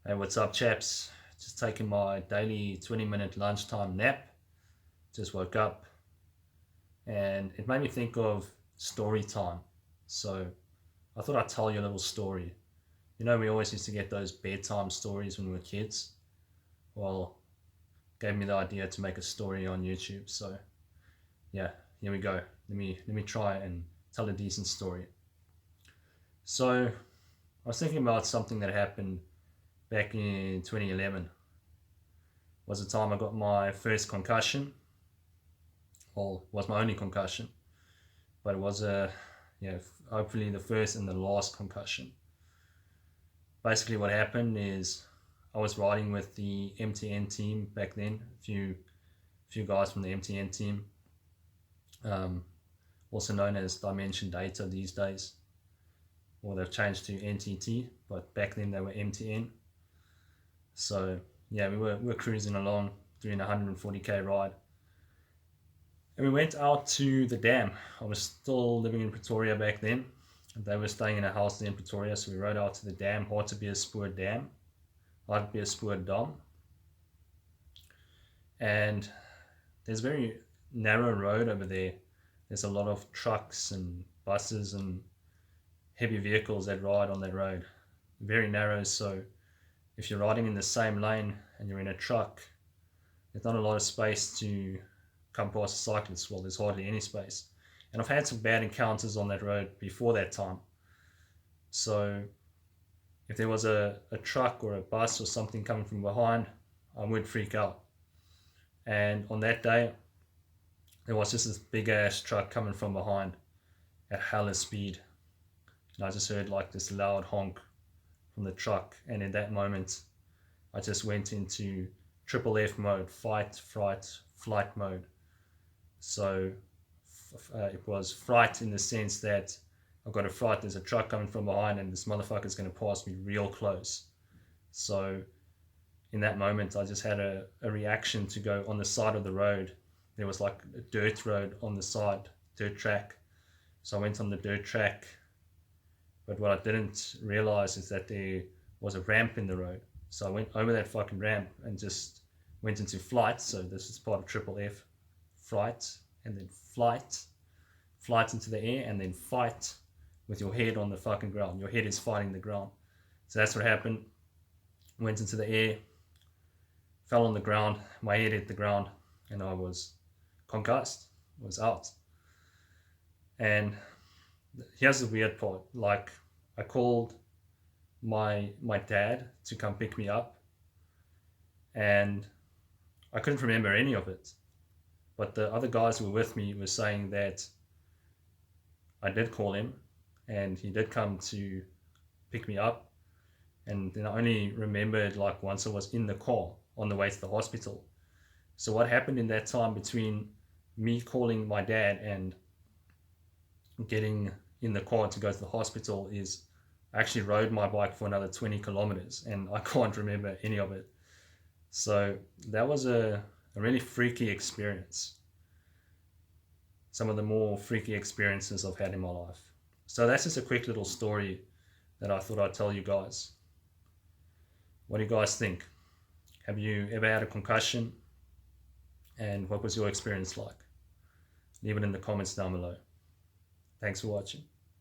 Hey, what's up, chaps? Just taking my daily 20-minute lunchtime nap. Just woke up and it made me think of story time. So I thought I'd tell you a little story. You know, we always used to get those bedtime stories when we were kids. Well, gave me the idea to make a story on YouTube. So yeah, here we go. Let me try and tell a decent story. So I was thinking about something that happened back in 2011. Was the time I got my first concussion. Well, it was my only concussion, but it was hopefully the first and the last concussion. Basically, what happened is I was riding with the MTN team back then. A few guys from the MTN team, also known as Dimension Data these days, or they've changed to NTT, but back then they were MTN. So yeah, we were cruising along doing a 140k ride. And we went out to the dam. I was still living in Pretoria back then. And they were staying in a house in Pretoria, so we rode out to the dam, Hartbeespoort Dam, Hartbeespoort Dam. And there's a very narrow road over there. There's a lot of trucks and buses and heavy vehicles that ride on that road. Very narrow, so if you're riding in the same lane and you're in a truck, there's not a lot of space to come past a cyclist. Well, there's hardly any space. And I've had some bad encounters on that road before that time. So if there was a truck or a bus or something coming from behind, I would freak out. And on that day, there was just this big ass truck coming from behind at hella speed. And I just heard like this loud honk from the truck. And in that moment, I just went into triple F mode, fight, fright, flight mode. So it was fright in the sense that I've got a fright, there's a truck coming from behind and this motherfucker's going to pass me real close. So in that moment, I just had a reaction to go on the side of the road. There was like a dirt road on the side, dirt track. So I went on the dirt track. But what I didn't realize is that there was a ramp in the road. So I went over that fucking ramp and just went into flight. So this is part of triple F. Fright, and then flight into the air, and then fight with your head on the fucking ground. Your head is fighting the ground. So that's what happened. Went into the air, fell on the ground, my head hit the ground, and I was concussed, was out. And here's the weird part, like I called my dad to come pick me up, and I couldn't remember any of it. But the other guys who were with me were saying that I did call him and he did come to pick me up. And then I only remembered like once I was in the car on the way to the hospital. So what happened in that time between me calling my dad and getting in the car to go to the hospital is I actually rode my bike for another 20 kilometers and I can't remember any of it. So that was a really freaky experience. Some of the more freaky experiences I've had in my life. So that's just a quick little story that I thought I'd tell you guys. What do you guys think? Have you ever had a concussion? And what was your experience like? Leave it in the comments down below. Thanks for watching.